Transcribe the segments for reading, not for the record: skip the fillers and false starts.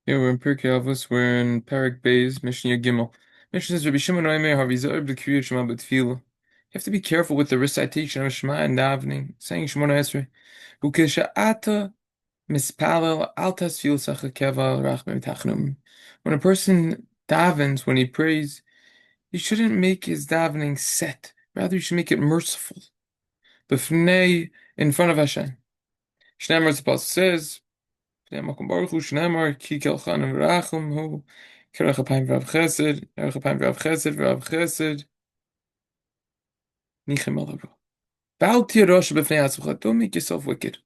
Yeah, we're in Pirkei Avos. We're in Parak Beis, Mishnah Gimel. Mishnah says, Rabbi Shimon Oimer, Havizoy b'Kriyat Shema b'Tefila. You have to be careful with the recitation of Shema and davening, saying Shemona Esrei. Ukesha'ata mispalel al tasfil sachakeva rachmim tachnum. When a person davens, when he prays, he shouldn't make his davening set. Rather, you should make it merciful. B'fnei, in front of Hashem. Shneimar, the Pasuk says, Makom Baruch Hu Shneimar Ki Kelchan V'Rachum Hu Kerech Apayim V'Av Chesed Kerech Apayim V'Av Chesed V'Av Chesed Nichem Alav. Ba'al Tirosh B'Fnei Atzvcha. Don't make yourself wicked.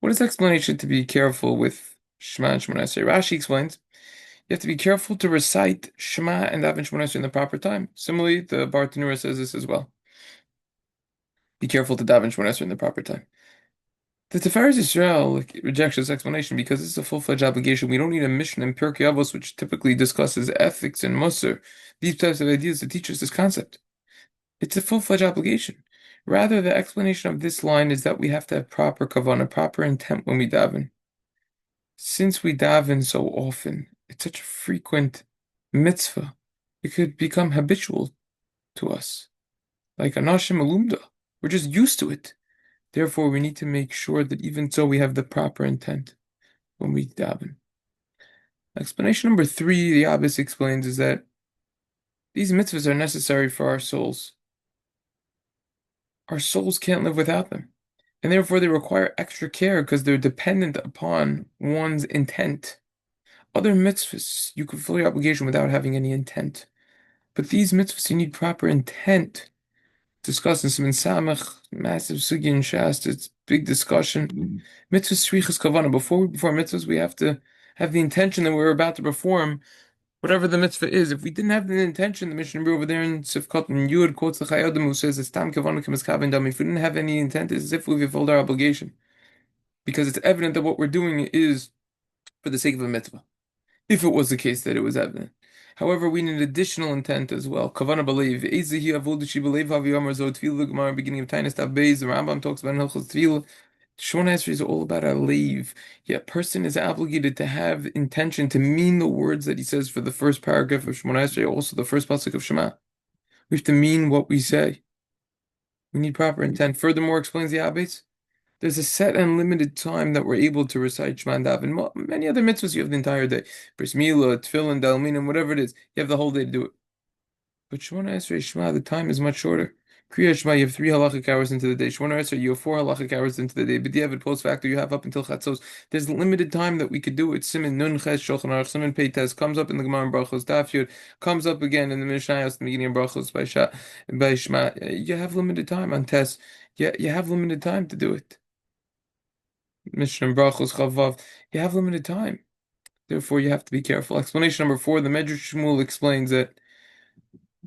What is the explanation to be careful with Shema and Shemona Esrei? Rashi explains you have to be careful to recite Shema and Daven Shemona Esrei in the proper time. Similarly, the Bartanura says this as well. Be careful to Daven Shemona Esrei in the proper time. The Tiferes Israel rejects this explanation because it's a full-fledged obligation. We don't need a mission in Pirkei Avos, which typically discusses ethics and Musar, these types of ideas to teach us this concept. It's a full-fledged obligation. Rather, the explanation of this line is that we have to have proper kavanah, proper intent when we daven. Since we daven so often, it's such a frequent mitzvah, it could become habitual to us. Like anashim alumda, we're just used to it. Therefore, we need to make sure that even so we have the proper intent when we daven. Explanation number 3, the Avos explains, is that these mitzvahs are necessary for our souls. Our souls can't live without them. And therefore, they require extra care because they're dependent upon one's intent. Other mitzvahs, you can fulfill your obligation without having any intent. But these mitzvahs, you need proper intent. Discussed in Siman Samach, massive sugi and shast. It's big discussion. Mitzvah srichas kavana. Before we perform mitzvahs, we have to have the intention that we're about to perform whatever the mitzvah is. If we didn't have the intention, the Mishnah over there in Sifkat and Yud quotes the Chayyim who says it's tam kavana k'miskaven dam. If we didn't have any intent, it's as if we fulfilled our obligation, because it's evident that what we're doing is for the sake of a mitzvah. If it was the case that it was evident. However, we need additional intent as well. Kavana believe. Ezehi avodashi believe haviyamar zo tefillah gemara beginning of Tainis Tav Beis. The Rambam talks about Hilchos Tefillah. Shemona Esrei is all about a leave. Yet, a person is obligated to have intention to mean the words that he says for the first paragraph of Shemona Esrei, also the first pasuk of Shema. We have to mean what we say. We need proper intent. Furthermore, explains the Avos, there's a set and limited time that we're able to recite Shema and Daven. Many other mitzvahs you have the entire day. Bris Milah, Tefillin, Dalminim, whatever it is. You have the whole day to do it. But Shemona Esrei Shema, the time is much shorter. Kriya Shema, you have 3 halachic hours into the day. Shemona Esrei, you have 4 halachic hours into the day. But the post factor, you have up until Chatzos. There's limited time that we could do it. Siman Nun Ches Shulchan Aruch, Siman Peites comes up in the Gemara and Brachos. Daf Yud comes up again in the Mishnayos, the beginning of Brachos by Shema. You have limited time on Tes. You have limited time to do it. Mishnah Brachos Chavav, you have limited time. Therefore, you have to be careful. Explanation number 4, the Medrash Shmuel explains that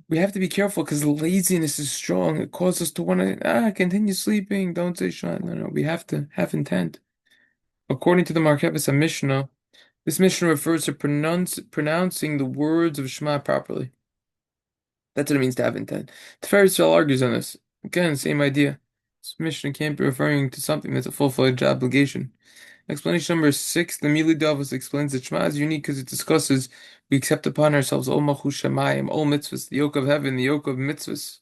we have to be careful because laziness is strong. It causes us to want to continue sleeping. Don't say Shema. No. We have to have intent. According to the Markevis Mishnah, this Mishnah refers to pronouncing the words of Shema properly. That's what it means to have intent. Tiferes Israel argues on this. Again, same idea. This Mishnah can't be referring to something that's a full-fledged obligation. Explanation number 6, the Mili Davos explains that Shema is unique because it discusses we accept upon ourselves all Malchus Shemayim, all mitzvahs, the yoke of heaven, the yoke of mitzvahs.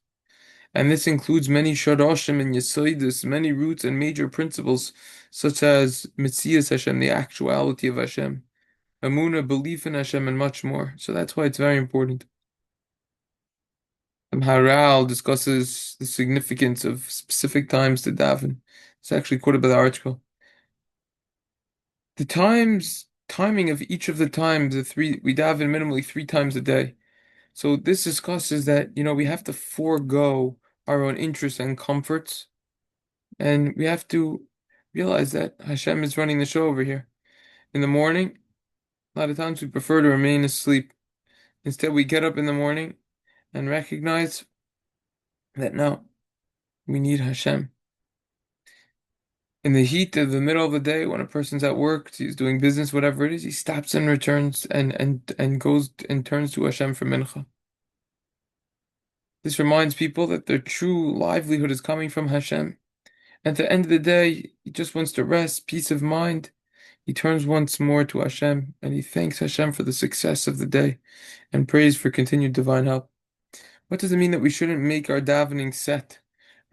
And this includes many Shadoshim and Yesoidus, many roots and major principles, such as Mitzias Hashem, the actuality of Hashem, Amunah, belief in Hashem, and much more. So that's why it's very important. The Maharal discusses the significance of specific times to daven. It's actually quoted by the article. The timing of each of the times, we daven minimally 3 times a day. So this discusses that, we have to forego our own interests and comforts, and we have to realize that Hashem is running the show over here. In the morning, a lot of times we prefer to remain asleep. Instead, we get up in the morning and recognize that no, we need Hashem. In the heat of the middle of the day, when a person's at work, he's doing business, whatever it is, he stops and returns and goes and turns to Hashem for mincha. This reminds people that their true livelihood is coming from Hashem. At the end of the day, he just wants to rest, peace of mind. He turns once more to Hashem, and he thanks Hashem for the success of the day, and prays for continued divine help. What does it mean that we shouldn't make our davening set?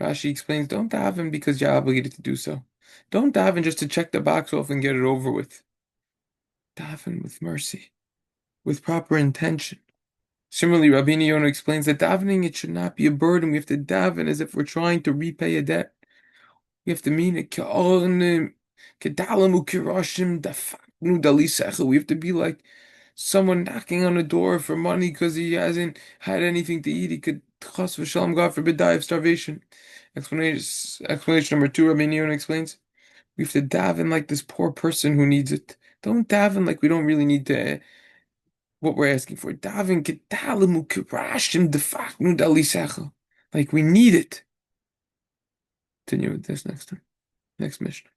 Rashi explains, don't daven because you're obligated to do so. Don't daven just to check the box off and get it over with. Daven with mercy, with proper intention. Similarly, Rabbeinu Yonah explains that davening, it should not be a burden. We have to daven as if we're trying to repay a debt. We have to mean it. We have to be like someone knocking on a door for money because he hasn't had anything to eat. He could, chas v'shalom, God forbid, die of starvation. Explanation number two, Rabbeinu Yonah explains, we have to daven like this poor person who needs it. Don't daven like we don't really need to what we're asking for. Daven kedalamu kirashim defachnu dalisecha. Like we need it. Continue with this next time. Next mission.